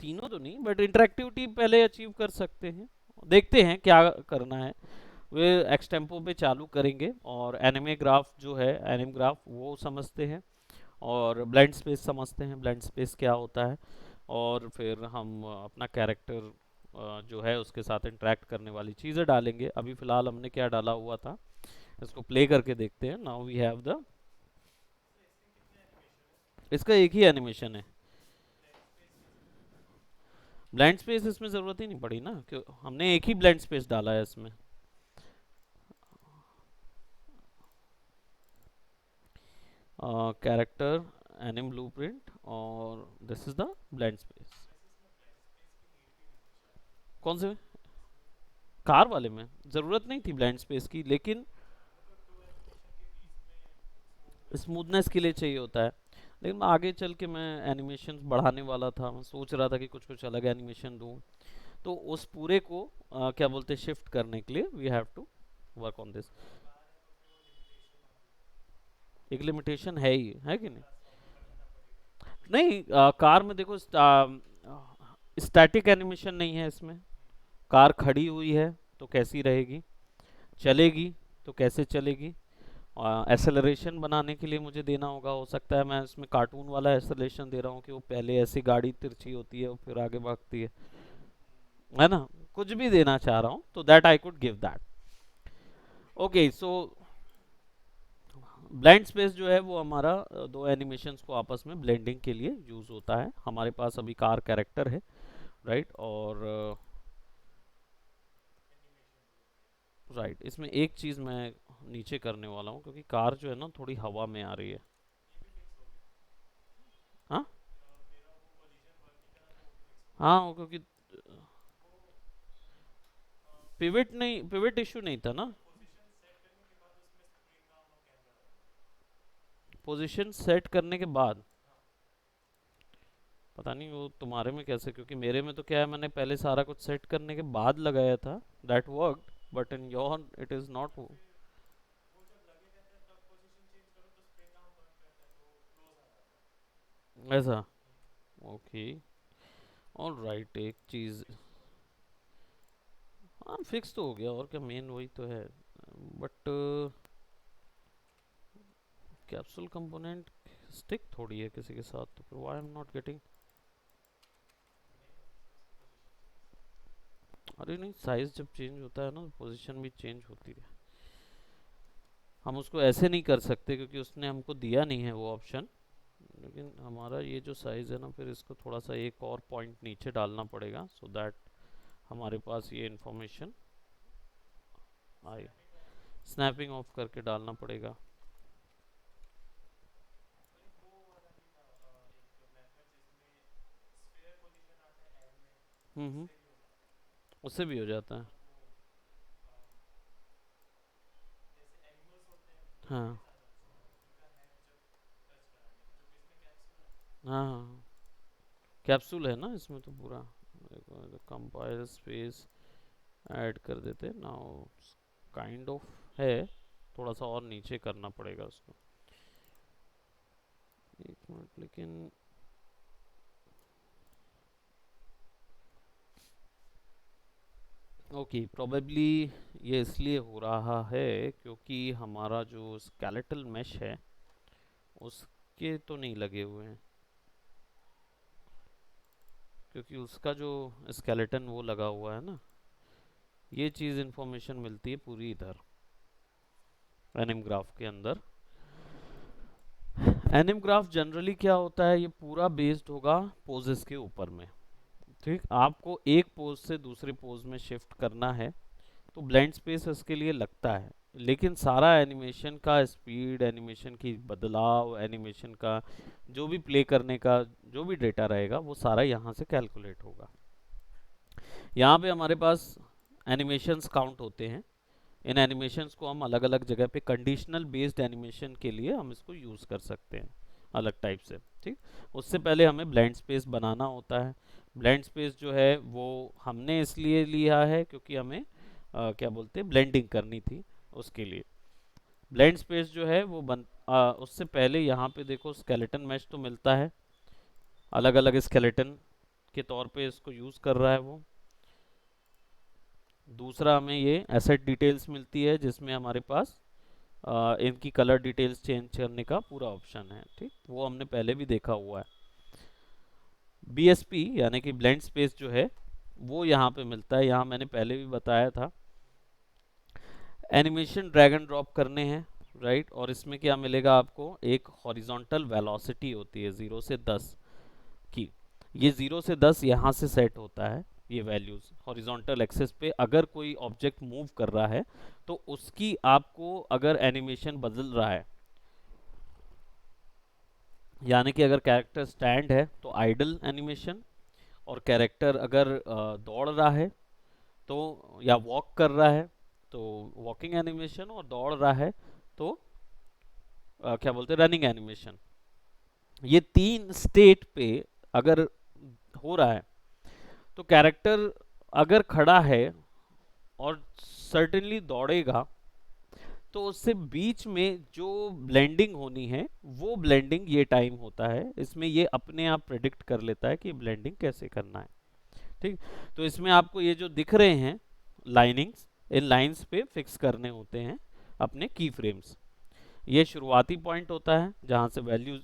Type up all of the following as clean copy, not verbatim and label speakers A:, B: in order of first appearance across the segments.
A: तीनों तो नहीं, बट इंटरेक्टिविटी पहले अचीव कर सकते हैं। देखते हैं क्या करना है। वे एक्सटेम्पो पे चालू करेंगे और एनिमे ग्राफ जो है, एनिम ग्राफ वो समझते हैं, और ब्लाइंड स्पेस समझते हैं, ब्लाइंड स्पेस क्या होता है, और फिर हम अपना कैरेक्टर जो है उसके साथ इंटरेक्ट करने वाली चीज़ें डालेंगे। अभी फ़िलहाल हमने क्या डाला हुआ था, इसको प्ले करके देखते हैं। नाउ वी हैव द, इसका एक ही एनिमेशन है। ब्लाइंड स्पेस इसमें ज़रूरत ही नहीं पड़ी ना, क्यों, हमने एक ही ब्लाइंड स्पेस डाला है इसमें। कैरेक्टर, एनिम ब्लूप्रिंट, और this is the blind space. कौन से, कार वाले में ज़रूरत नहीं थी ब्लाइंड स्पेस की, लेकिन स्मूथनेस के लिए चाहिए होता है। लेकिन आगे चल के मैं एनिमेशन बढ़ाने वाला था, मैं सोच रहा था कि कुछ कुछ अलग एनिमेशन दूँ, तो उस पूरे को क्या बोलते, शिफ्ट करने के लिए we have to work on this. एक लिमिटेशन है ही, है कि नहीं? नहीं, कार में देखो, स्टैटिक एनिमेशन नहीं है इसमें। कार खड़ी हुई है तो कैसी रहेगी, चलेगी तो कैसे चलेगी। एसेलरेशन बनाने के लिए मुझे देना होगा, हो सकता है मैं इसमें कार्टून वाला एसेलरेशन दे रहा हूँ कि वो पहले ऐसी गाड़ी तिरछी होती है और फिर आगे भागती है ना। कुछ भी देना चाह रहा हूँ तो that I could give that. Okay, so blind space जो है वो हमारा दो एनिमेशंस को आपस में ब्लेंडिंग के लिए यूज होता है। हमारे पास अभी कार कैरेक्टर है, राइट, और राइट, इसमें एक चीज़ मैं नीचे करने वाला हूँ, क्योंकि कार जो है ना थोड़ी हवा में आ रही है। हाँ, हाँ, क्योंकि पिवट नहीं, पिवट इशू नहीं था ना। पोजीशन सेट करने के बाद, पता नहीं वो तुम्हारे में कैसे, क्योंकि मेरे में तो क्या है, मैंने पहले सारा कुछ सेट करने के बाद लगाया था, that worked, but in your it is not ऐसा। ओके, ऑल राइट, एक चीज़, हाँ फिक्स तो हो गया, और क्या, मेन वही तो है। बट कैप्सूल कंपोनेंट स्टिक थोड़ी है किसी के साथ, तो फिर why I am not getting. अरे नहीं, साइज जब चेंज होता है ना, पोजीशन भी चेंज होती है। हम उसको ऐसे नहीं कर सकते क्योंकि उसने हमको दिया नहीं है वो ऑप्शन। लेकिन हमारा ये जो साइज़ है ना, फिर इसको थोड़ा सा एक और पॉइंट नीचे डालना पड़ेगा, सो दैट हमारे पास ये इंफॉर्मेशन आए। स्नैपिंग ऑफ करके डालना पड़ेगा। हम्म, उससे भी हो जाता है। हाँ, हाँ, हाँ, कैप्सूल है ना इसमें तो पूरा। कंपाइल स्पेस ऐड कर देते नाउ, काइंड ऑफ है, थोड़ा सा और नीचे करना पड़ेगा उसको। एक मिनट, लेकिन ओके, प्रोबेबली ये इसलिए हो रहा है क्योंकि हमारा जो स्केलेटल मैश है उसके तो नहीं लगे हुए हैं, क्योंकि उसका जो स्केलेटन वो लगा हुआ है ना, ये चीज़ इंफॉर्मेशन मिलती है पूरी इधर एनिम ग्राफ के अंदर। एनिम ग्राफ जनरली क्या होता है, ये पूरा बेस्ड होगा पोजेस के ऊपर में। ठीक, आपको एक पोज से दूसरे पोज में शिफ्ट करना है तो ब्लाइंड स्पेस इसके लिए लगता है। लेकिन सारा एनिमेशन का स्पीड, एनिमेशन की बदलाव, एनिमेशन का जो भी प्ले करने का जो भी डेटा रहेगा वो सारा यहाँ से कैलकुलेट होगा। यहाँ पे हमारे पास एनिमेशंस काउंट होते हैं। इन एनिमेशंस को हम अलग अलग जगह पे कंडीशनल बेस्ड एनिमेशन के लिए हम इसको यूज़ कर सकते हैं अलग टाइप से। ठीक, उससे पहले हमें ब्लाइंड स्पेस बनाना होता है। ब्लाइंड स्पेस जो है वो हमने इसलिए लिया है क्योंकि हमें क्या बोलते हैं, ब्लेंडिंग करनी थी उसके लिए। ब्लाइंड स्पेस जो है वो उससे पहले यहाँ पे देखो स्केलेटन मैश तो मिलता है, अलग अलग स्केलेटन के तौर पे इसको यूज़ कर रहा है वो। दूसरा हमें ये एसेट डिटेल्स मिलती है जिसमें हमारे पास इनकी कलर डिटेल्स चेंज करने का पूरा ऑप्शन है, ठीक, वो हमने पहले भी देखा हुआ है। बीएसपी यानी कि ब्लेंड स्पेस जो है वो यहाँ पे मिलता है, यहाँ मैंने पहले भी बताया था। एनिमेशन ड्रैग एंड ड्रॉप करने हैं, राइट, और इसमें क्या मिलेगा आपको, एक हॉरिजॉन्टल वेलोसिटी होती है 0 से 10 की। ये 0 से 10 यहाँ से सेट होता है, ये वैल्यूज हॉरिजॉन्टल एक्सिस पे अगर कोई ऑब्जेक्ट मूव कर रहा है तो उसकी आपको अगर एनिमेशन बदल रहा है, यानी कि अगर कैरेक्टर स्टैंड है तो आइडल एनिमेशन, और कैरेक्टर अगर दौड़ रहा है तो, या वॉक कर रहा है तो वॉकिंग एनिमेशन, और दौड़ रहा है तो क्या बोलते हैं, रनिंग एनिमेशन। ये तीन स्टेट पे अगर हो रहा है तो कैरेक्टर अगर खड़ा है और सर्टेनली दौड़ेगा तो उससे बीच में जो ब्लेंडिंग होनी है वो ब्लेंडिंग ये टाइम होता है, इसमें ये अपने आप प्रेडिक्ट कर लेता है कि ब्लेंडिंग कैसे करना है, ठीक। तो इसमें आपको ये जो दिख रहे हैं लाइनिंग्स, इन लाइंस पे फिक्स करने होते हैं अपने की फ्रेम्स। ये शुरुआती पॉइंट होता है जहां से वैल्यू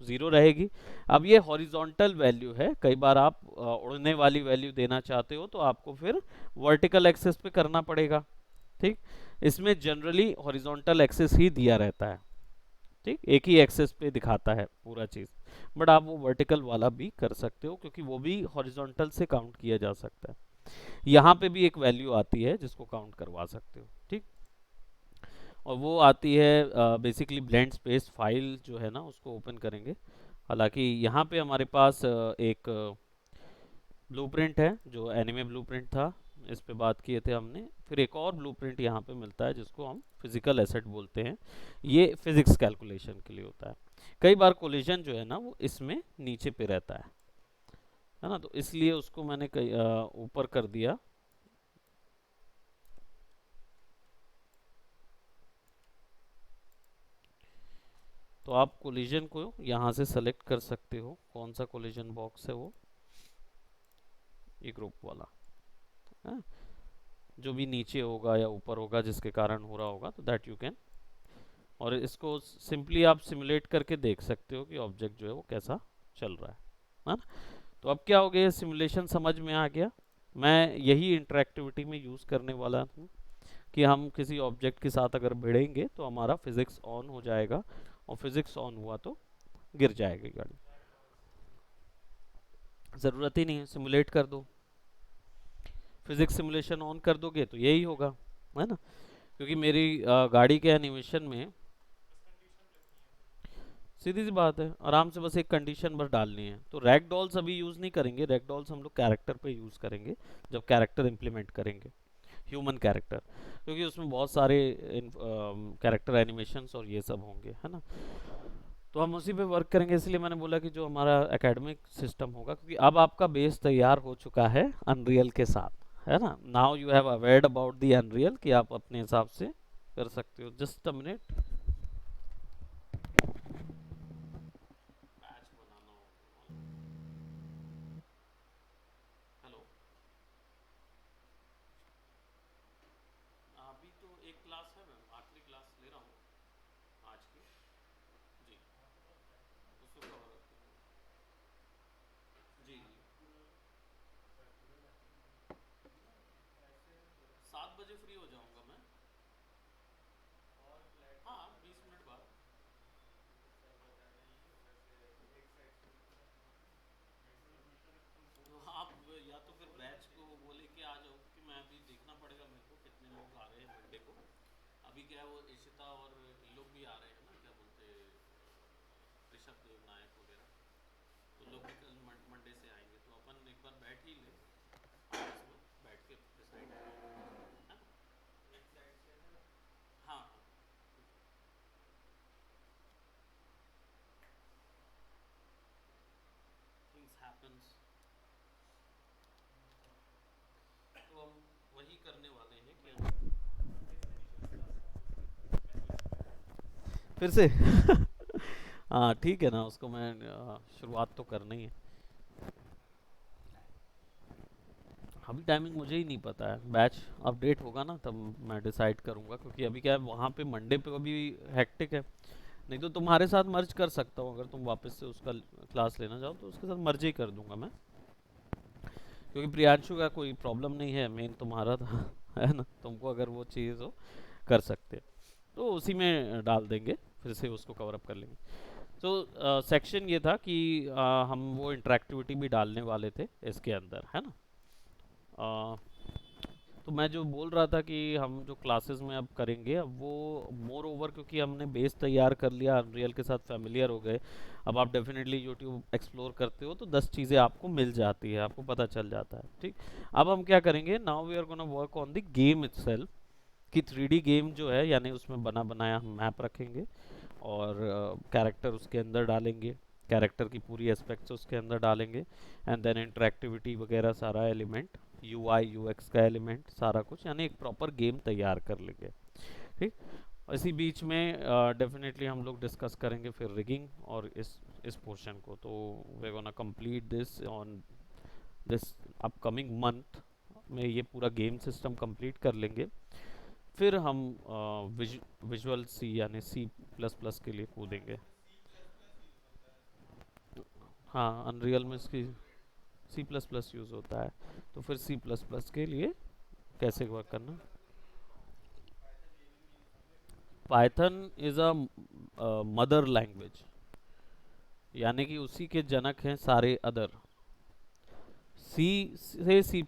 A: 0 रहेगी। अब ये हॉरिजॉन्टल वैल्यू है, कई बार आप उड़ने वाली वैल्यू देना चाहते हो तो आपको फिर वर्टिकल एक्सिस पे करना पड़ेगा, ठीक। इसमें जनरली हॉरिजॉन्टल एक्सिस ही दिया रहता है, ठीक, एक ही एक्सिस पे दिखाता है पूरा चीज़, बट आप वो वर्टिकल वाला भी कर सकते हो क्योंकि वो भी हॉरिजॉन्टल से काउंट किया जा सकता है। यहाँ पे भी एक वैल्यू आती है जिसको काउंट करवा सकते हो, ठीक, और वो आती है बेसिकली ब्लेंड स्पेस फाइल जो है ना उसको ओपन करेंगे। हालांकि यहाँ पे हमारे पास एक ब्लूप्रिंट है जो एनिमे ब्लूप्रिंट था, इस पे बात किए थे हमने। फिर एक और ब्लूप्रिंट यहाँ पे मिलता है जिसको हम फिजिकल एसेट बोलते हैं, ये फिजिक्स कैलकुलेशन के लिए होता है। कई बार कोलिजन जो है ना वो इसमें नीचे पे रहता है ना, तो इसलिए उसको मैंने ऊपर कर दिया। तो आप कोलिजन को यहाँ से सेलेक्ट कर सकते हो, कौन सा कोलिजन बॉक्स है वो, ये ग्रुप वाला है, जो भी नीचे होगा या ऊपर होगा जिसके कारण हो रहा होगा, तो दैट यू कैन, और इसको सिंपली आप सिमुलेट करके देख सकते हो कि ऑब्जेक्ट जो है वो कैसा चल रहा है ना। तो अब क्या हो गया, सिमुलेशन समझ में आ गया। मैं यही इंटरेक्टिविटी में यूज़ करने वाला हूँ कि हम किसी ऑब्जेक्ट के साथ अगर भिड़ेंगे तो हमारा फिजिक्स ऑन हो जाएगा, और फिजिक्स ऑन हुआ तो गिर जाएगी गाड़ी। ज़रूरत ही नहीं है, सिमुलेट कर दो, फिजिक्स सिमुलेशन ऑन कर दोगे तो यही होगा, है ना, क्योंकि मेरी गाड़ी के एनिमेशन में सीधी सी बात है, आराम से बस एक कंडीशन बस डालनी है। तो रैग डॉल्स अभी यूज़ नहीं करेंगे, रैग डॉल्स हम लोग कैरेक्टर पे यूज़ करेंगे जब कैरेक्टर इम्प्लीमेंट करेंगे, ह्यूमन कैरेक्टर, क्योंकि उसमें बहुत सारे कैरेक्टर एनिमेशंस और ये सब होंगे, है ना। तो हम उसी पे वर्क करेंगे, इसलिए मैंने बोला कि जो हमारा एकेडमिक सिस्टम होगा, क्योंकि अब आपका बेस तैयार हो चुका है अनरियल के साथ, है ना। Now you have अवेयर्ड about the unreal कि आप अपने हिसाब से कर सकते हो। जस्ट अ मिनट, हेलो, अभी तो एक क्लास है, मैम आखिरी क्लास ले रहा हूँ आज की, जी, उसको कवर करते हैं, जी जी, 7 बजे फ्री हो जाऊंगा मैं, हाँ 20 मिनट बाद। तो आप या तो फिर बैच को बोले कि आ जाओ, क्योंकि मैं अभी देखना पड़ेगा मेरे को कितने लोग आ रहे हैं मंडे को। अभी क्या है, वो इशिता और ये लोग भी आ रहे हैं ना, क्या बोलते हैं, ऋषभ देव नायक वगैरह, तो लोग भी कल मंडे से आएंगे, तो अपन एक बार बैठ ही ले आपस में, बैठ के डिसाइड करें, है ना। हाँ हाँ, थिंग्स हैपन्स, तो हम वही करने वाले हैं कि हम फिर से हाँ ठीक है ना, उसको मैं शुरुआत तो करनी है। अभी टाइमिंग मुझे ही नहीं पता है, बैच अपडेट होगा ना तब मैं डिसाइड करूंगा, क्योंकि अभी क्या है वहाँ पे मंडे पे अभी हेक्टिक है। नहीं तो तुम्हारे साथ मर्ज कर सकता हूँ, अगर तुम वापस से उसका क्लास लेना चाहो तो उसके साथ मर्ज ही कर दूंगा मैं, क्योंकि प्रियांशु का कोई प्रॉब्लम नहीं है, मेन तुम्हारा था है ना, तुमको अगर वो चीज़ हो कर सकते हैं, तो उसी में डाल देंगे, फिर से उसको कवर अप कर लेंगे। तो सेक्शन ये था कि हम वो इंटरेक्टिविटी भी डालने वाले थे इसके अंदर, है ना। अ, तो मैं जो बोल रहा था कि हम जो क्लासेस में अब करेंगे, अब वो मोर ओवर, क्योंकि हमने बेस तैयार कर लिया, अनरियल के साथ फेमिलियर हो गए, अब आप डेफिनेटली यूट्यूब एक्सप्लोर करते हो तो 10 चीज़ें आपको मिल जाती है, आपको पता चल जाता है, ठीक। अब हम क्या करेंगे, now we are gonna work on the game itself, कि 3D गेम जो है, यानी उसमें बना बनाया हम मैप रखेंगे और कैरेक्टर उसके अंदर डालेंगे, कैरेक्टर की पूरी एस्पेक्ट्स उसके अंदर डालेंगे, एंड देन इंटरेक्टिविटी वगैरह सारा एलिमेंट, UI UX का एलिमेंट सारा कुछ, यानी एक प्रॉपर गेम तैयार कर लेंगे, ठीक। इसी बीच में डेफिनेटली हम लोग डिस्कस करेंगे फिर रिगिंग और इस पोर्शन को, तो we gonna complete this on this upcoming month में, ये पूरा गेम सिस्टम कंप्लीट कर लेंगे, फिर हम विजुअल सी यानी C++ के लिए कूदेंगे। हाँ, अनरियल में इसकी C++ यूज़ होता है, तो फिर C++ के लिए कैसे वर्क करना। Python is a mother language, यानी कि उसी के जनक हैं सारे अदर, सी से C++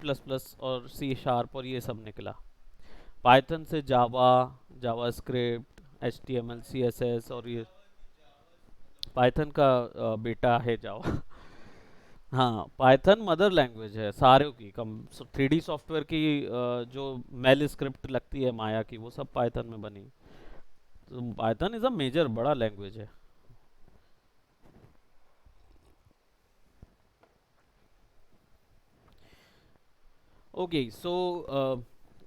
A: और C# और ये सब निकला, पाइथन से जावा, जावा स्क्रिप्ट, HTML CSS, और ये पाइथन का बेटा है जावा। हाँ, पाइथन मदर लैंग्वेज है सारे की, कम 3D सॉफ्टवेयर की जो मेल स्क्रिप्ट लगती है माया की, वो सब पाइथन में बनी, तो पाइथन इज़ अ मेजर बड़ा लैंग्वेज है। ओके, सो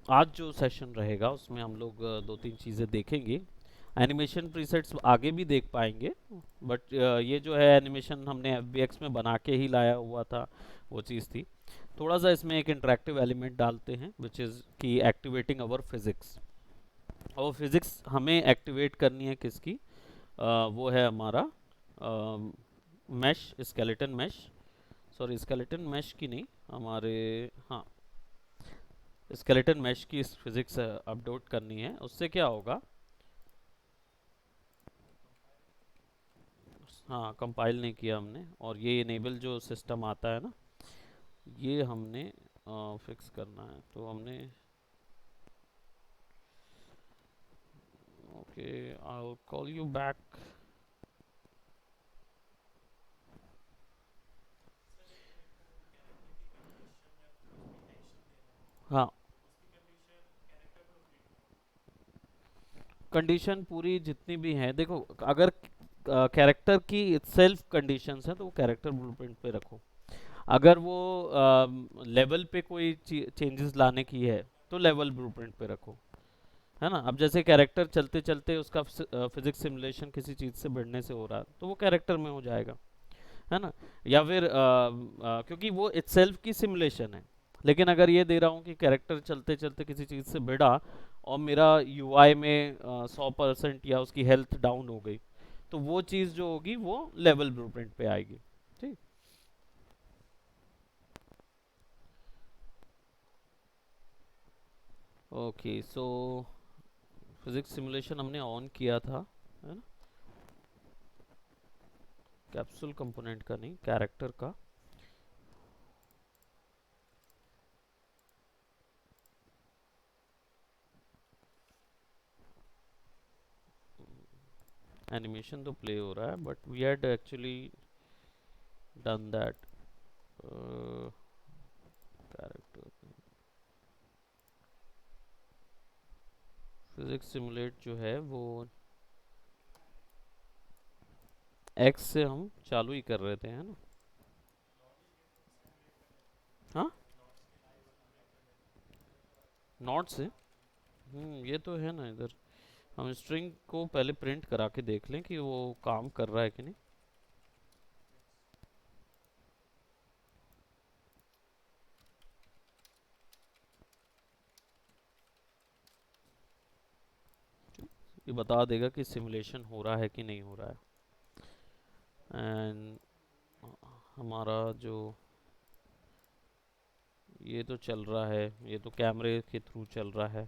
A: आज जो सेशन रहेगा उसमें हम लोग दो तीन चीज़ें देखेंगे, एनिमेशन प्रीसेट्स आगे भी देख पाएंगे, बट ये जो है एनिमेशन हमने FBX में बना के ही लाया हुआ था, वो चीज़ थी। थोड़ा सा इसमें एक इंटरेक्टिव एलिमेंट डालते हैं, विच इज़ की एक्टिवेटिंग अवर फिजिक्स, और फिजिक्स हमें एक्टिवेट करनी है किसकी, वो है हमारा mesh, skeleton mesh, sorry skeleton mesh की नहीं, हमारे, हाँ, स्केलेटन मैश की फिजिक्स अपडेट करनी है, उससे क्या होगा। हाँ, कंपाइल नहीं किया हमने, और ये इनेबल जो सिस्टम आता है ना, ये हमने फिक्स करना है, तो हमने, okay, I will call you back. हाँ, कंडीशन पूरी जितनी भी हैं, देखो, अगर कैरेक्टर की सेल्फ कंडीशंस हैं तो वो कैरेक्टर ब्लूप्रिंट पे रखो, अगर वो लेवल पे कोई चेंजेस लाने की है तो लेवल ब्लूप्रिंट पे रखो, है ना। अब जैसे कैरेक्टर चलते चलते उसका फिजिक्स सिमुलेशन किसी चीज़ से बढ़ने से हो रहा है तो वो कैरेक्टर में हो जाएगा, है ना। या फिर क्योंकि वो इटसेल्फ की सिमुलेशन है, लेकिन अगर ये दे रहा हूँ कि कैरेक्टर चलते चलते किसी चीज़ से भिड़ा और मेरा UI में 100% या उसकी हेल्थ डाउन हो गई, तो वो चीज़ जो होगी वो लेवल ब्लूप्रिंट पे आएगी, ठीक। ओके, सो फिजिक्स सिमुलेशन हमने ऑन किया था, है ना, कैप्सूल कंपोनेंट का नहीं, कैरेक्टर का। एनिमेशन तो प्ले हो रहा है, but we had actually done that, character physics simulate जो है वो एक्स से हम चालू ही कर रहे थे, है ना। हाँ, नॉट से, ये तो है ना इधर, हम स्ट्रिंग को पहले प्रिंट करा के देख लें कि वो काम कर रहा है कि नहीं। ये बता देगा कि सिमुलेशन हो रहा है कि नहीं हो रहा है। एंड हमारा जो ये तो चल रहा है, ये तो कैमरे के थ्रू चल रहा है,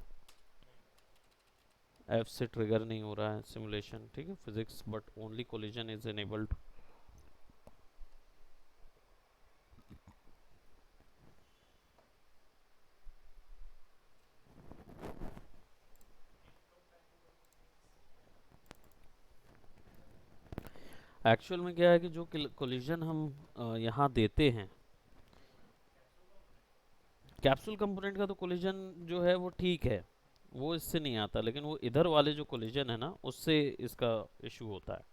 A: एफ से ट्रिगर नहीं हो रहा है सिमुलेशन, ठीक है, physics but only collision is enabled. Actual में क्या है कि जो कोलिजन हम यहाँ देते हैं, कैप्सूल कंपोनेंट का तो कोलिजन जो है वो ठीक है, वो इससे नहीं आता, लेकिन वो इधर वाले जो कोलिजन है ना उससे इसका इशू होता है।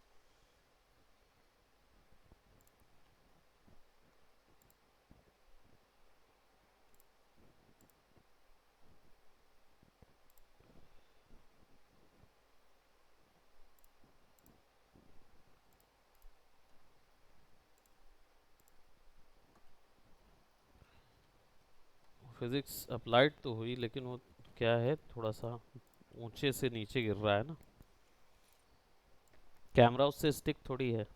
A: फिजिक्स अप्लाइड तो हुई, लेकिन वो क्या है, थोड़ा सा ऊंचे से नीचे गिर रहा है ना, कैमरा उससे स्टिक थोड़ी है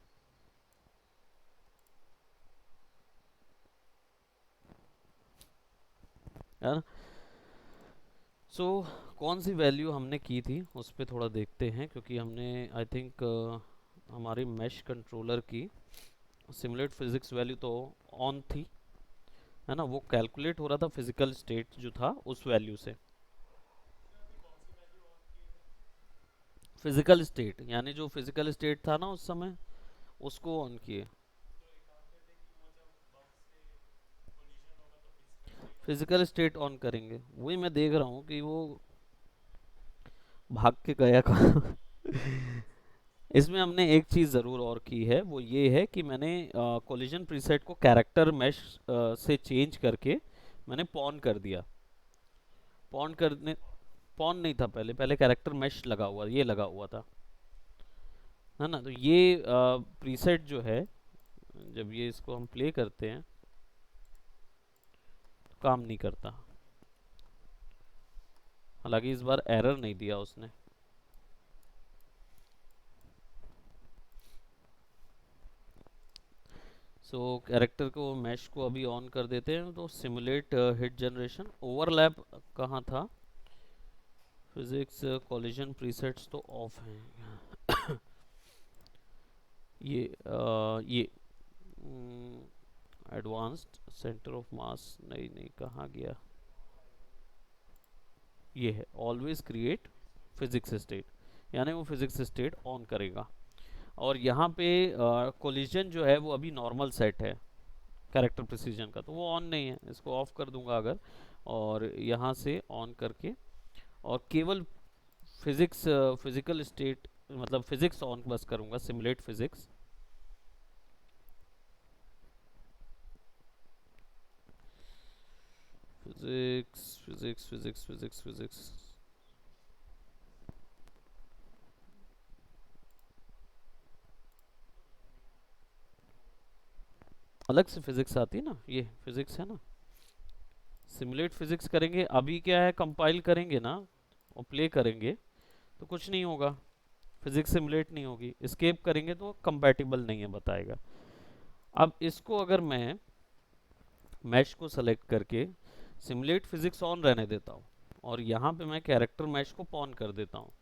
A: ना। सो कौन सी वैल्यू हमने की थी उस पर थोड़ा देखते हैं, क्योंकि हमने आई थिंक हमारी मैश कंट्रोलर की सिमुलेट फिजिक्स वैल्यू तो ऑन थी, है ना, वो कैलकुलेट हो रहा था फिजिकल स्टेट जो था उस वैल्यू से। फिजिकल स्टेट यानी जो फिजिकल स्टेट था ना उस समय, उसको ऑन किए। फिजिकल स्टेट ऑन करेंगे, वही मैं देख रहा हूँ कि वो भाग के गया कहाँ। इसमें हमने एक चीज़ ज़रूर और की है, वो ये है कि मैंने कोलिजन प्रीसेट को कैरेक्टर मैश से चेंज करके मैंने पॉन कर दिया। पॉन करने पॉन नहीं था पहले, पहले कैरेक्टर मैश लगा हुआ, ये लगा हुआ था, है ना। तो ये प्रीसेट जो है, जब ये इसको हम प्ले करते हैं तो काम नहीं करता। हालांकि इस बार एरर नहीं दिया उसने। सो कैरेक्टर को मैश को अभी ऑन कर देते हैं, तो सिमुलेट हिट जनरेशन ओवरलैप कहाँ था, फिजिक्स कोलिजन प्रीसेट्स तो ऑफ हैं। ये एडवांस्ड सेंटर ऑफ मास, नहीं नहीं कहाँ गया, ये है ऑलवेज क्रिएट फिजिक्स स्टेट, यानी वो फिजिक्स स्टेट ऑन करेगा। और यहाँ पे कोलिजन जो है वो अभी नॉर्मल सेट है कैरेक्टर प्रिसीजन का, तो वो ऑन नहीं है, इसको ऑफ कर दूंगा अगर, और यहाँ से ऑन करके, और केवल फिजिक्स फिजिकल स्टेट मतलब फिजिक्स ऑन बस करूंगा, simulate physics. Physics physics physics physics physics, अलग से फिजिक्स आती है ना, ये फिजिक्स है ना, सिमुलेट फिजिक्स करेंगे। अभी क्या है, कंपाइल करेंगे ना और प्ले करेंगे तो कुछ नहीं होगा, फिजिक्स सिमुलेट नहीं होगी, एस्केप करेंगे तो कंपैटिबल नहीं है बताएगा। अब इसको अगर मैं मैश को सेलेक्ट करके सिमुलेट फिजिक्स ऑन रहने देता हूँ, और यहाँ पे मैं कैरेक्टर मैश को ऑन कर देता हूँ,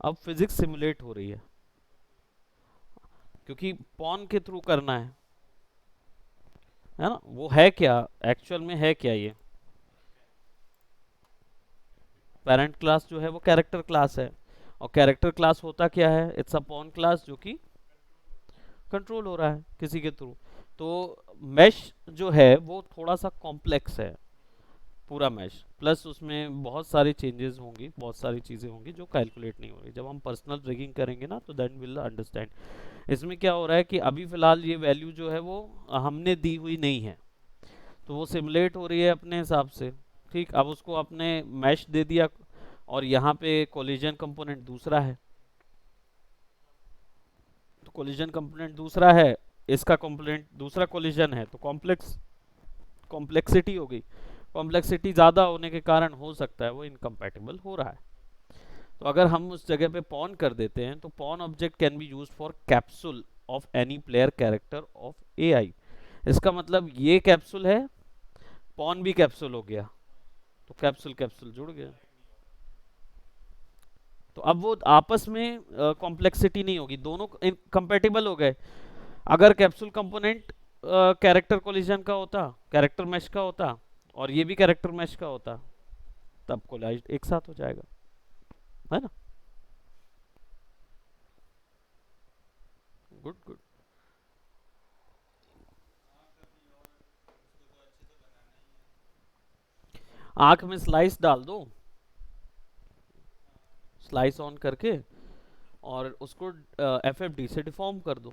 A: अब फिजिक्स सिमुलेट हो रही है, क्योंकि पॉन के थ्रू करना है ना। वो है क्या, एक्चुअल में है क्या, ये पेरेंट क्लास जो है वो कैरेक्टर क्लास है, और कैरेक्टर क्लास होता क्या है, इट्स अ पॉन क्लास जो कि कंट्रोल हो रहा है किसी के थ्रू। तो मैश जो है वो थोड़ा सा कॉम्प्लेक्स है, पूरा मैश, प्लस उसमें बहुत सारी चेंजेस होंगी, बहुत सारी चीज़ें होंगी जो कैलकुलेट नहीं हो रही। जब हम पर्सनल ब्रेकिंग करेंगे ना तो देन विल अंडरस्टैंड। इसमें क्या हो रहा है कि अभी फ़िलहाल ये वैल्यू जो है वो हमने दी हुई नहीं है, तो वो सिमुलेट हो रही है अपने हिसाब से। ठीक, अब उसको आपने मैश दे दिया, और यहाँ पे कोलिजन कंपोनेंट दूसरा है, तो कोलिजन कंपोनेंट दूसरा है, इसका कंपोनेंट दूसरा कोलिजन है, तो कॉम्प्लेक्स कॉम्प्लेक्सिटी हो गई, कॉम्प्लेक्सिटी ज़्यादा होने के कारण हो सकता है वो इनकम्पैटिबल हो रहा है। तो अगर हम उस जगह पे पॉन कर देते हैं तो pawn object can be use for capsule of any player character of AI. इसका मतलब ये कैप्सूल है, पॉन भी कैप्सूल हो गया, तो कैप्सूल कैप्सूल जुड़ गया। तो अब वो आपस में कॉम्प्लेक्सिटी नहीं होगी, दोनों कंपेटेबल हो गए। अगर कैप्सूल कंपोनेंट कैरेक्टर कोलिजन का होता, कैरेक्टर मैश का होता, और ये भी कैरेक्टर मैश का होता, तब कोलाइज एक साथ हो जाएगा, है ना। Good good. आंख में स्लाइस डाल दो, स्लाइस ऑन करके, और उसको एफ एफ डी से डिफॉर्म कर दो।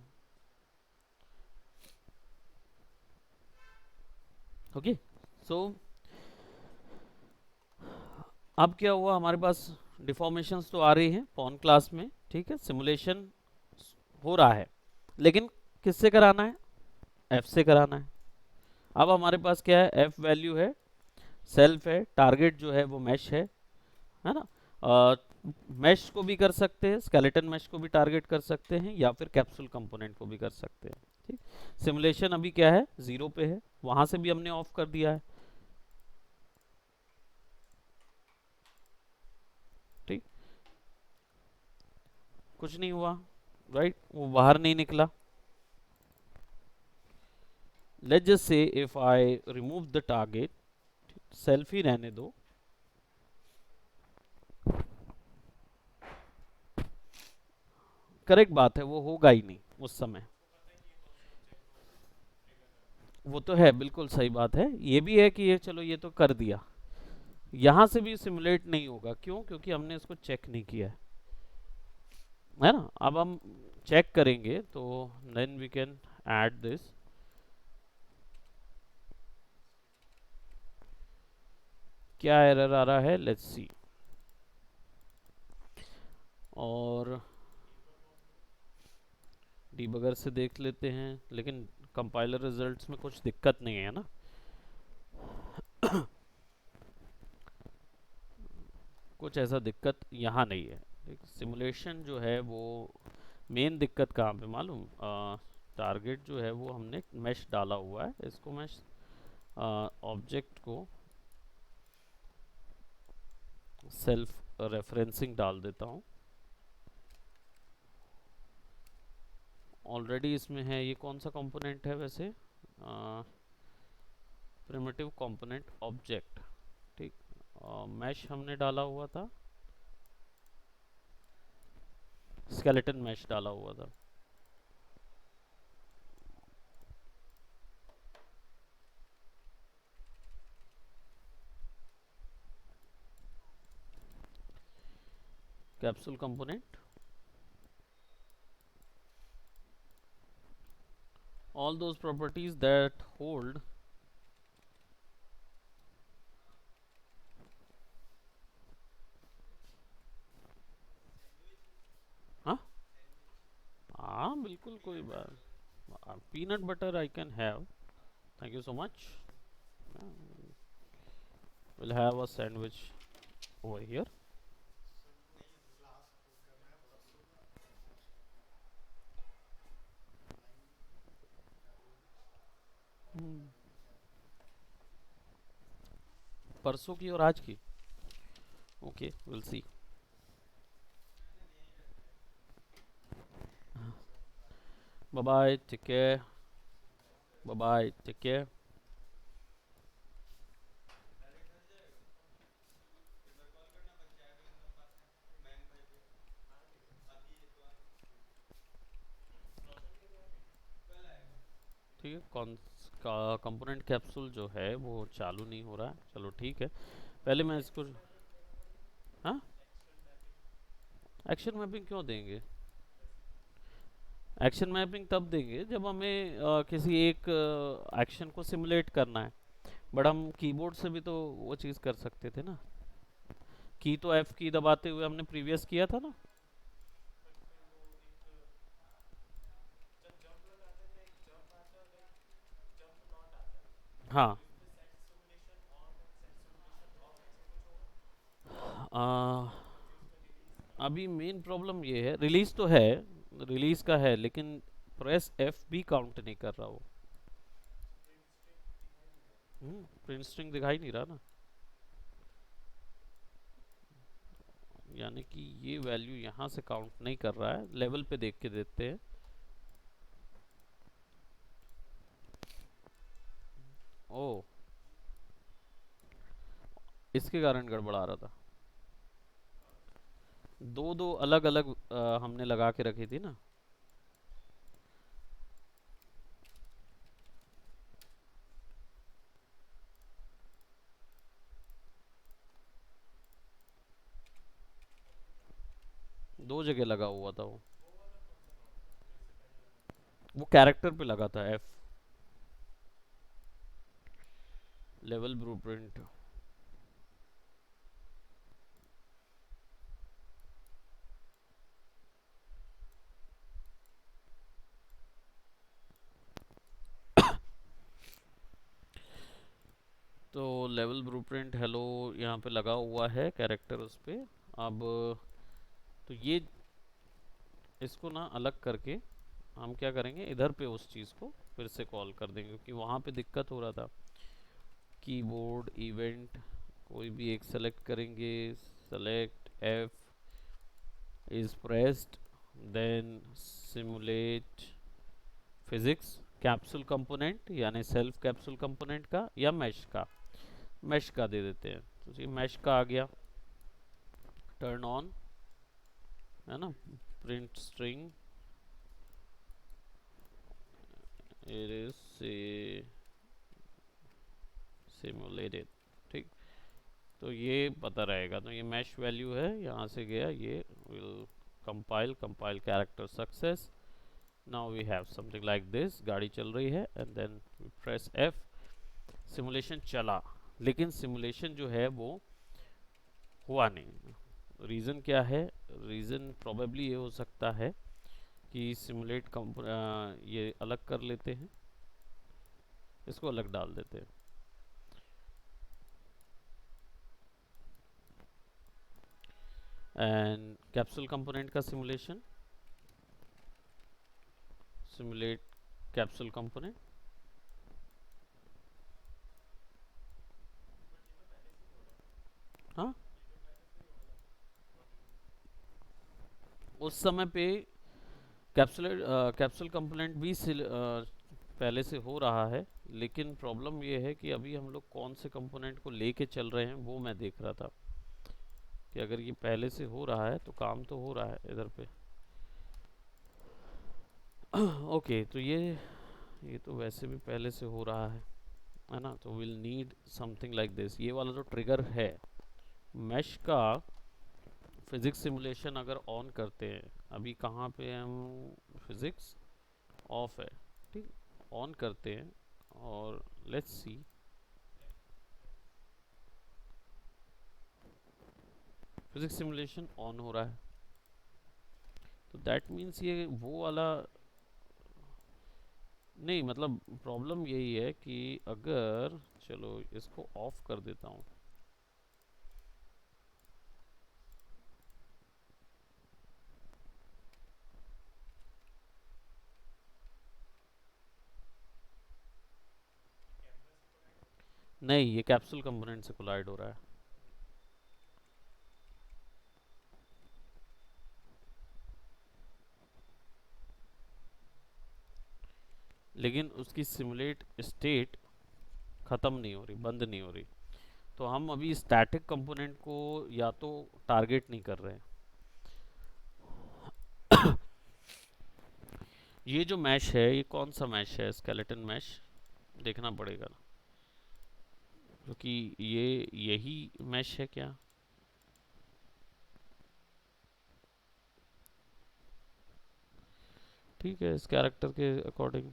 A: ओके, सो अब क्या हुआ, हमारे पास डिफॉर्मेशंस तो आ रही हैं पॉन क्लास में, ठीक है, सिमुलेशन हो रहा है, लेकिन किससे कराना है, एफ से कराना है। अब हमारे पास क्या है, एफ वैल्यू है, सेल्फ है, टारगेट जो है वो मैश है ना। मैश को भी कर सकते हैं, स्केलेटन मैश को भी टारगेट कर सकते हैं, या फिर कैप्सूल कंपोनेंट को भी कर सकते हैं, ठीक। सिमुलेशन अभी क्या है, 0 पे है, वहां से भी हमने ऑफ कर दिया है, ठीक, कुछ नहीं हुआ, राइट, वो बाहर नहीं निकला। Let's just say if I remove the target, self ही रहने दो, करेक्ट बात है, वो होगा ही नहीं उस समय। वो तो है, बिल्कुल सही बात है, ये भी है कि ये चलो ये तो कर दिया, यहां से भी सिमुलेट नहीं होगा, क्यों, क्योंकि हमने इसको चेक नहीं किया है ना। अब हम चेक करेंगे तो then we can add this. क्या एरर आ रहा है, लेट्स सी। और डीबगर से देख लेते हैं, लेकिन कंपाइलर रिजल्ट्स में कुछ दिक्कत नहीं है ना। कुछ ऐसा दिक्कत यहाँ नहीं है, सिमुलेशन जो है वो मेन दिक्कत कहाँ पे मालूम, टारगेट जो है वो हमने मैश डाला हुआ है, इसको मैं ऑब्जेक्ट को सेल्फ रेफरेंसिंग डाल देता हूँ। ऑलरेडी इसमें है, ये कौन सा कंपोनेंट है वैसे, प्रिमिटिव कंपोनेंट ऑब्जेक्ट, ठीक, मैश हमने डाला हुआ था, स्केलेटन मैश डाला हुआ था। Capsule component, all those properties that hold हाँ हाँ बिल्कुल, कोई बात, peanut butter I can have, thank you so much, will have a sandwich over here. परसों की और आज की, okay will see. Bye bye, take care, bye bye, take care. ठीक है, कौन का कंपोनेंट कैप्सूल जो है वो चालू नहीं हो रहा है, चलो ठीक है, पहले मैं इसको, हाँ, एक्शन मैपिंग क्यों देंगे, एक्शन मैपिंग तब देंगे जब हमें किसी एक एक्शन को सिमुलेट करना है, बट हम कीबोर्ड से भी तो वो चीज़ कर सकते थे ना, की तो एफ की दबाते हुए हमने प्रीवियस किया था ना। हाँ आ, अभी मेन प्रॉब्लम ये है, रिलीज तो है, रिलीज का है, लेकिन प्रेस एफ भी काउंट नहीं कर रहा वो। प्रिंट स्ट्रिंग दिखाई नहीं रहा ना, यानी कि ये वैल्यू यहाँ से काउंट नहीं कर रहा है। लेवल पे देख के देते हैं। ओ, इसके कारण गड़बड़ा रहा था। दो दो अलग अलग हमने लगा के रखी थी ना। दो जगह लगा हुआ था वो कैरेक्टर पे लगा था एफ। Level blueprint. तो लेवल ब्लूप्रिंट हेलो यहाँ पे लगा हुआ है कैरेक्टर उस पे। अब तो ये इसको ना अलग करके हम क्या करेंगे, इधर पे उस चीज़ को फिर से कॉल कर देंगे, क्योंकि वहाँ पे दिक्कत हो रहा था। कीबोर्ड इवेंट कोई भी एक सेलेक्ट करेंगे, select F is pressed, then simulate physics capsule component, यानी सेल्फ कैप्सूल कंपोनेंट का या मैश का। मैश का दे देते हैं, तो ये मैश का आ गया। टर्न ऑन, है ना, print string it is simulated. ठीक, तो ये पता रहेगा। तो ये मैश वैल्यू है, यहाँ से गया ये, will compile, compile character success. Now we have something like this, गाड़ी चल रही है and then press F, simulation चला, लेकिन सिमुलेशन जो है वो हुआ नहीं। रीज़न क्या है? रीज़न प्रोबेबली ये हो सकता है कि सिमुलेट ये अलग कर लेते हैं, इसको अलग डाल देते हैं। एंड कैप्सूल कंपोनेंट का सिमुलेशन, सिमुलेट कैप्सूल कंपोनेंट। हाँ, उस समय पे कैप्सूल कैप्सूल कंपोनेंट भी पहले से हो रहा है, लेकिन प्रॉब्लम ये है कि अभी हम लोग कौन से कंपोनेंट को लेके चल रहे हैं वो मैं देख रहा था, कि अगर ये पहले से हो रहा है तो काम तो हो रहा है इधर पे। ओके, तो ये तो वैसे भी पहले से हो रहा है ना, तो will need something like this. ये वाला जो ट्रिगर है मैश का, फिजिक्स सिमुलेशन अगर ऑन करते हैं, अभी कहाँ पे हम, फिजिक्स ऑफ है, ठीक, ऑन करते हैं और let's see, physics simulation on हो रहा है, तो दैट मीन्स ये वो वाला नहीं, मतलब प्रॉब्लम यही है कि अगर, चलो इसको ऑफ कर देता हूँ। नहीं, ये कैप्सूल कंपोनेंट से कोलाइड हो रहा है। लेकिन उसकी सिमुलेट स्टेट ख़त्म नहीं हो रही, बंद नहीं हो रही। तो हम अभी स्टैटिक कंपोनेंट को या तो टारगेट नहीं कर रहे हैं। ये जो मैश है, ये कौन सा मैश है? स्केलेटन मैश देखना पड़ेगा, क्योंकि ये यही मैश है क्या? ठीक है, इस कैरेक्टर के अकॉर्डिंग।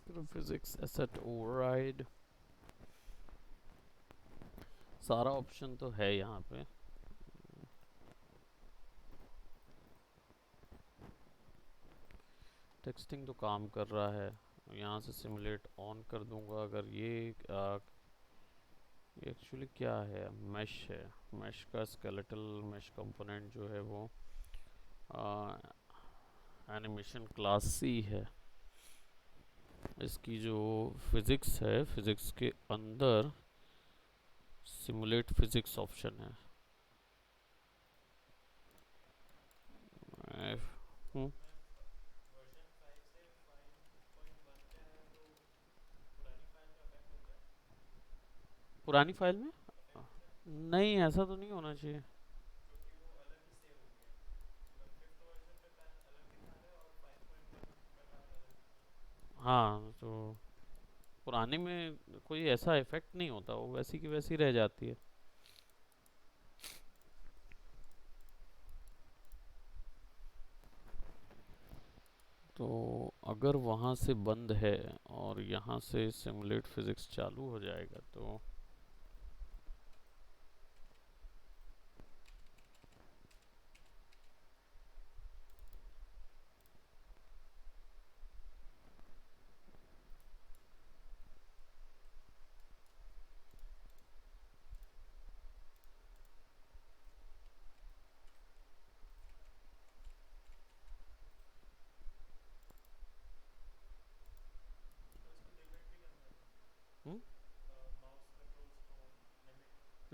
A: फिजिक्स एसेट ओवरराइड, सारा ऑप्शन तो है यहाँ पे। टेक्सटिंग तो काम कर रहा है, यहाँ से सिमुलेट ऑन कर दूंगा अगर ये एक्चुअली क्या है, मैश है। मैश का स्केलेटल मैश कंपोनेंट जो है वो एनिमेशन क्लास सी है। इसकी जो फिज़िक्स है, फिज़िक्स के अंदर सिमुलेट फिज़िक्स ऑप्शन है। हम्म, पुरानी फाइल में नहीं, ऐसा तो नहीं होना चाहिए। हाँ, तो पुराने में कोई ऐसा इफेक्ट नहीं होता, वो वैसी की वैसी रह जाती है। तो अगर वहाँ से बंद है और यहाँ से सिमुलेट फिजिक्स चालू हो जाएगा तो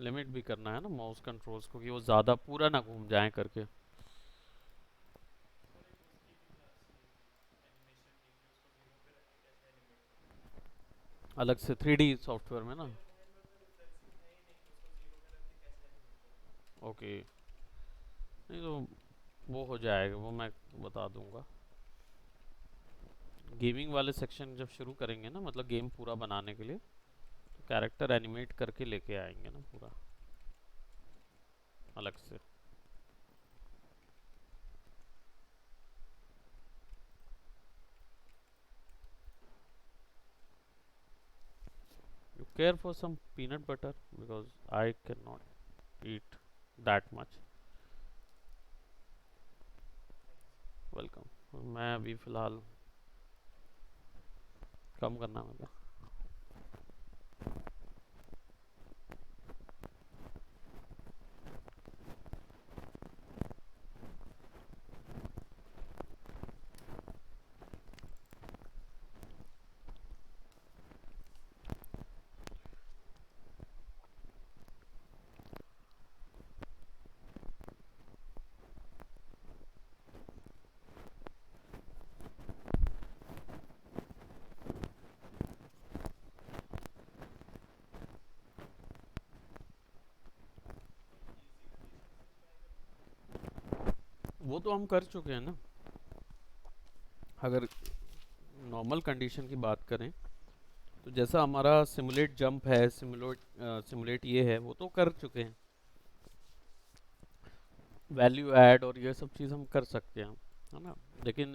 A: लिमिट भी करना है ना माउस कंट्रोल्स को, कि वो ज़्यादा पूरा ना घूम जाए करके। अलग से 3D सॉफ्टवेयर में ना। ओके, नहीं तो वो हो जाएगा, वो मैं बता दूंगा। गेमिंग वाले सेक्शन जब शुरू करेंगे ना, मतलब गेम पूरा बनाने के लिए, तो कैरेक्टर एनिमेट करके लेके आएंगे ना पूरा अलग से। You care for some peanut butter because I cannot eat that much. Welcome. मैं अभी फ़िलहाल कम करना होगा। वो तो हम कर चुके हैं ना। अगर नॉर्मल कंडीशन की बात करें तो जैसा हमारा सिमुलेट जंप है, सिमुलेट ये है, वो तो कर चुके हैं। वैल्यू ऐड और ये सब चीज़ हम कर सकते हैं, है ना। लेकिन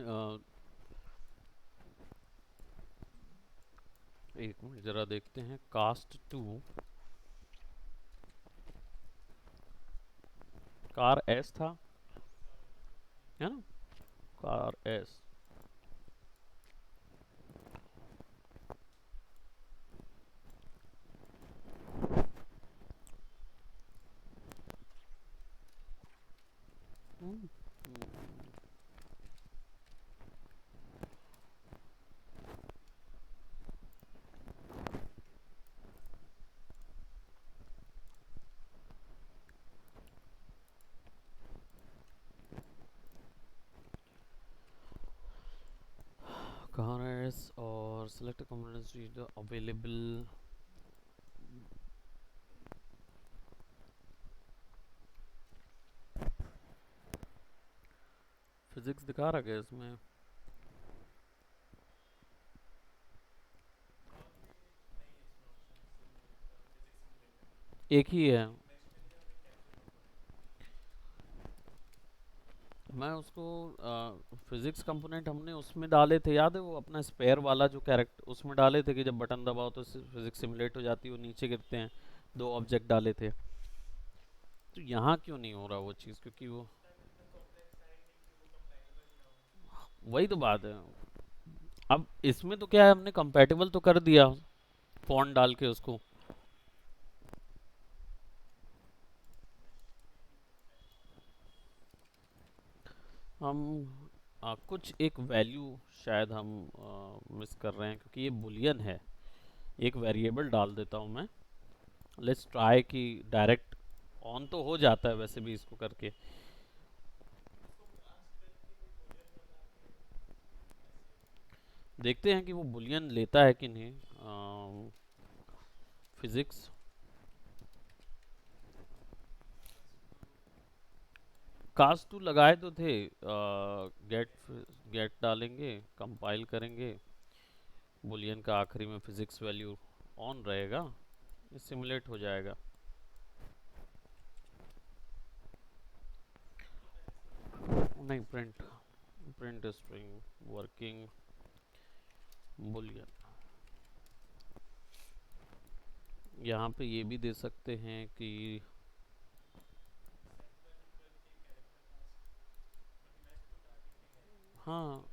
A: एक मिनट ज़रा देखते हैं, कास्ट टू कार एस था, है ना, कार एस। कार एस और सेलेक्ट कंपोनेंट्स अवेलेबल। फिजिक्स दिखा रहा है इसमें। एक ही है। मैं उसको फिजिक्स कंपोनेंट हमने उसमें डाले थे, याद है वो अपना स्पेयर वाला जो कैरेक्टर उसमें डाले थे कि जब बटन दबाओ तो फिजिक्स सिमुलेट हो जाती है, वो नीचे गिरते हैं। दो ऑब्जेक्ट डाले थे। तो यहाँ क्यों नहीं हो रहा वो चीज़, क्योंकि वो वही तो बात है। अब इसमें तो क्या है, हमने कंपैटिबल तो कर दिया फॉन्ट डाल के उसको। हम कुछ एक वैल्यू शायद हम मिस कर रहे हैं, क्योंकि ये बुलियन है। एक वेरिएबल डाल देता हूँ मैं। लेट्स ट्राई कि डायरेक्ट ऑन तो हो जाता है वैसे भी इसको करके। देखते हैं कि वो बुलियन लेता है कि नहीं। फिजिक्स कास्ट टू लगाए तो थे। गेट गेट डालेंगे, कंपाइल करेंगे, बुलियन का आखिरी में फिजिक्स वैल्यू ऑन रहेगा, ये सिमुलेट हो जाएगा। नहीं, print print string working Boolean. यहाँ पे ये भी दे सकते हैं कि हाँ।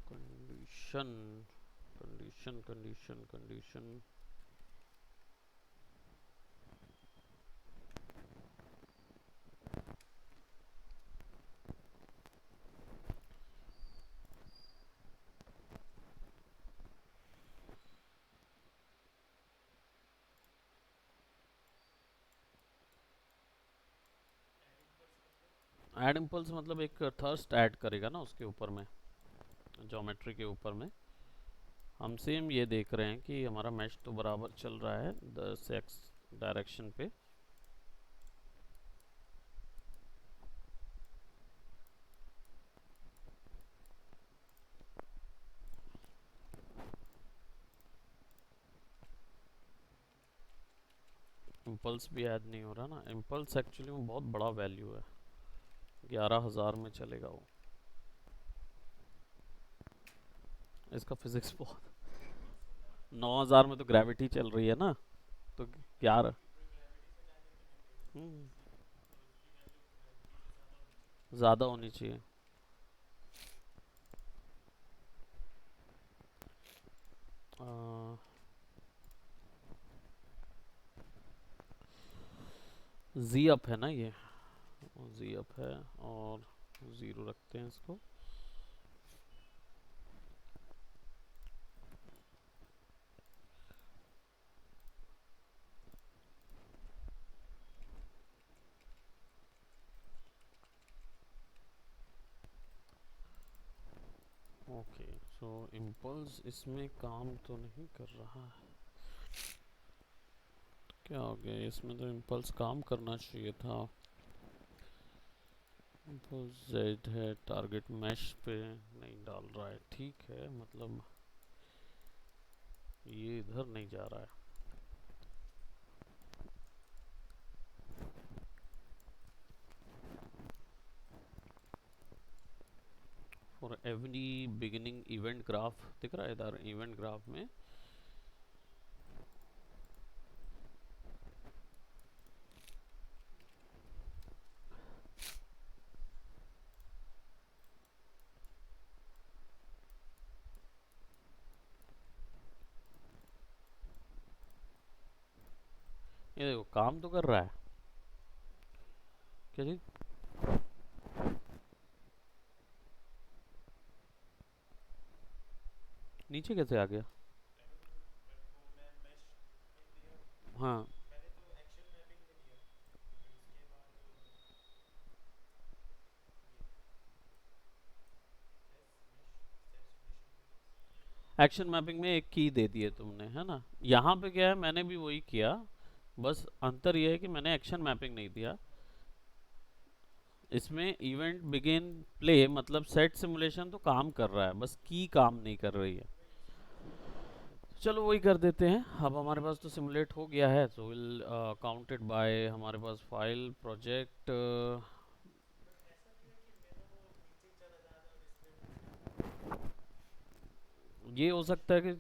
A: Condition condition condition condition. Add impulse मतलब एक थर्स्ट ऐड करेगा ना उसके ऊपर में, ज्योमेट्री के ऊपर में। हम सेम ये देख रहे हैं कि हमारा मैश तो बराबर चल रहा है 10x डायरेक्शन पे। इम्पल्स भी ऐड नहीं हो रहा ना, इम्पल्स एक्चुअली में बहुत बड़ा वैल्यू है, 11,000 में चलेगा वो। इसका फिजिक्स बहुत 9,000 में तो ग्रेविटी चल रही है ना, तो 11। हम्म, ज़्यादा होनी चाहिए। जी अप है ना ये, जी अप है, और ज़ीरो रखते हैं इसको। ओके, सो इम्पल्स इसमें काम तो नहीं कर रहा है। क्या हो गया, इसमें तो इम्पल्स काम करना चाहिए था। इम्पल्स जेड है, टारगेट मैश पे नहीं डाल रहा है, ठीक है, मतलब ये इधर नहीं जा रहा है। For every beginning event graph दिख रहा है इधर, इवेंट ग्राफ में। ये देखो काम तो कर रहा है। क्या चीज? नीचे कैसे आ गया? हाँ, एक्शन मैपिंग में एक की दे दी है तुमने, है ना। यहाँ पे क्या है, मैंने भी वही किया। बस अंतर ये है कि मैंने एक्शन मैपिंग नहीं दिया इसमें। इवेंट बिगिन प्ले मतलब सेट सिमुलेशन तो काम कर रहा है, बस की काम नहीं कर रही है। चलो वही कर देते हैं। अब हमारे पास तो सिमुलेट हो गया है, सो विल काउंटेड बाय हमारे पास फाइल प्रोजेक्ट। ये हो सकता है कि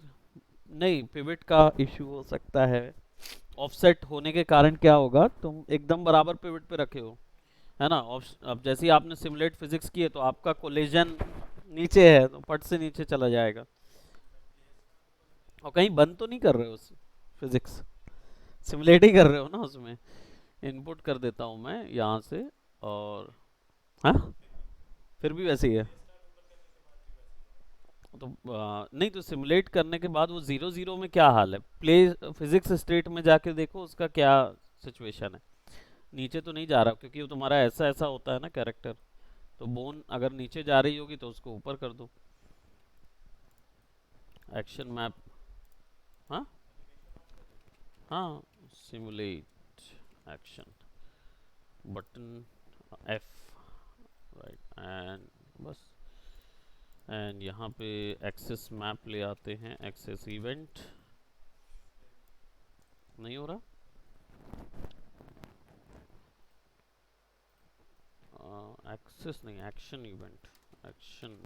A: नहीं, पिवट का इशू हो सकता है। ऑफसेट होने के कारण क्या होगा, तुम एकदम बराबर पिवट पे रखे हो, है ना। अब जैसे ही आपने सिमुलेट फिजिक्स की है तो आपका कोलिजन नीचे है तो पट से नीचे चला जाएगा। और कहीं बंद तो नहीं कर रहे हो फिजिक्स, सिमुलेट ही कर रहे हो ना उसमें। इनपुट कर देता हूँ मैं यहाँ से। और हाँ, फिर भी वैसे ही है। तो नहीं, तो सिमुलेट करने के बाद वो जीरो जीरो में क्या हाल है, प्ले फिजिक्स स्टेट में जाके देखो उसका क्या सिचुएशन है। नीचे तो नहीं जा रहा, क्योंकि वो तुम्हारा ऐसा ऐसा होता है ना कैरेक्टर। तो बोन अगर नीचे जा रही होगी तो उसको ऊपर कर दो। Action map. हाँ हाँ, simulate action button F, right, and बस। एंड यहाँ पे एक्सेस मैप ले आते हैं, एक्सेस इवेंट। नहीं हो रहा। एक्सेस नहीं, एक्शन इवेंट, एक्शन।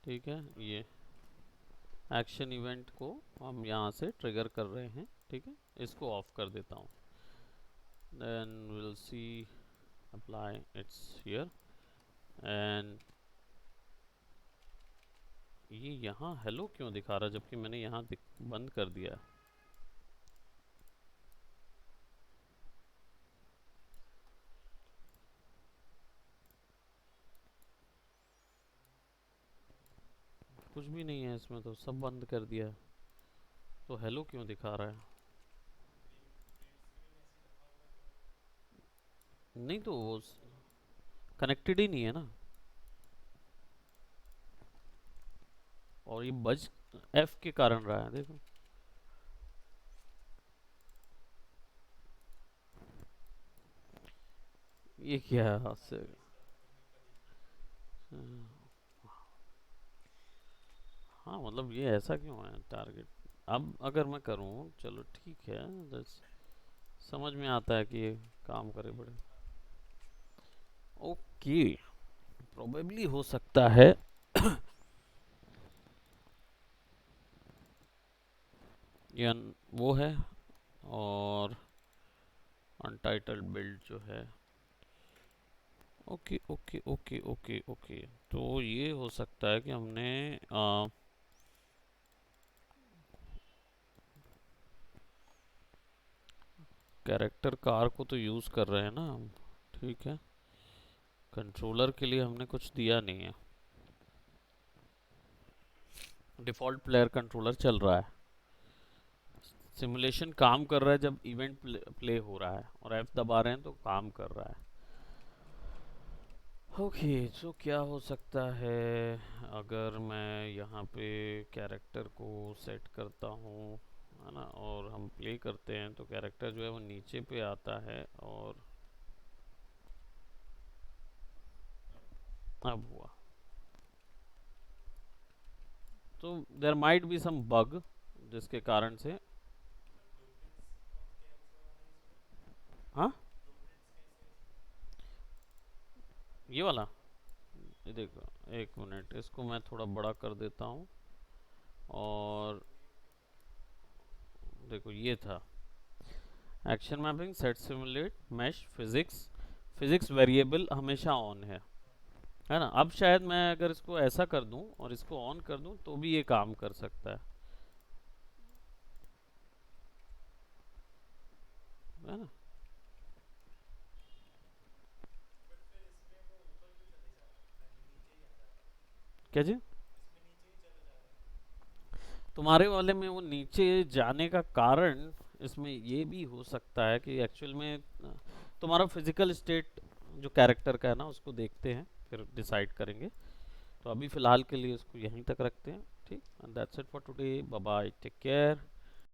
A: ठीक है, ये एक्शन इवेंट को हम यहाँ से ट्रिगर कर रहे हैं। ठीक है, इसको ऑफ कर देता हूँ। Then will see apply it's here. And ये यहाँ हेलो क्यों दिखा रहा है जबकि मैंने यहाँ बंद कर दिया है। कुछ भी नहीं है इसमें, तो सब बंद कर दिया है, तो हेलो क्यों दिखा रहा है। नहीं तो वो कनेक्टेड ही नहीं है ना। और ये बज एफ के कारण रहा है, देखो। ये क्या है हाथ से। हाँ मतलब ये ऐसा क्यों है टारगेट। अब अगर मैं करूँ, चलो ठीक है, समझ में आता है कि ये काम करे बड़े। ओके, प्रोबेबली हो सकता है। ये वो है। और अनटाइटल्ड बिल्ड जो है। Okay okay okay okay okay, तो ये हो सकता है कि हमने कैरेक्टर कार को तो यूज़ कर रहे हैं ना हम। ठीक है, कंट्रोलर के लिए हमने कुछ दिया नहीं है। डिफ़ॉल्ट प्लेयर कंट्रोलर चल रहा है। सिमुलेशन काम कर रहा है जब इवेंट प्ले हो रहा है, और एफ दबा रहे हैं तो काम कर रहा है। ओके, तो क्या हो सकता है अगर मैं यहाँ पे कैरेक्टर को सेट करता हूँ, है ना, और हम प्ले करते हैं तो कैरेक्टर जो है वो नीचे पे आता है। और अब हुआ, तो there might be some bug जिसके कारण से। हाँ, ये वाला, ये देखो, एक मिनट, इसको मैं थोड़ा बड़ा कर देता हूँ। और देखो ये था action mapping set simulate mesh physics. Physics variable हमेशा ऑन है ना। अब शायद मैं अगर इसको ऐसा कर दूं और इसको ऑन कर दूं तो भी ये काम कर सकता है ना। क्या जी, तुम्हारे वाले में वो नीचे जाने का कारण इसमें ये भी हो सकता है कि एक्चुअल में तुम्हारा फिजिकल स्टेट जो कैरेक्टर का है ना, उसको देखते हैं फिर डिसाइड करेंगे। तो अभी फ़िलहाल के लिए इसको यहीं तक रखते हैं। ठीक, that's it for today, bye bye, take care.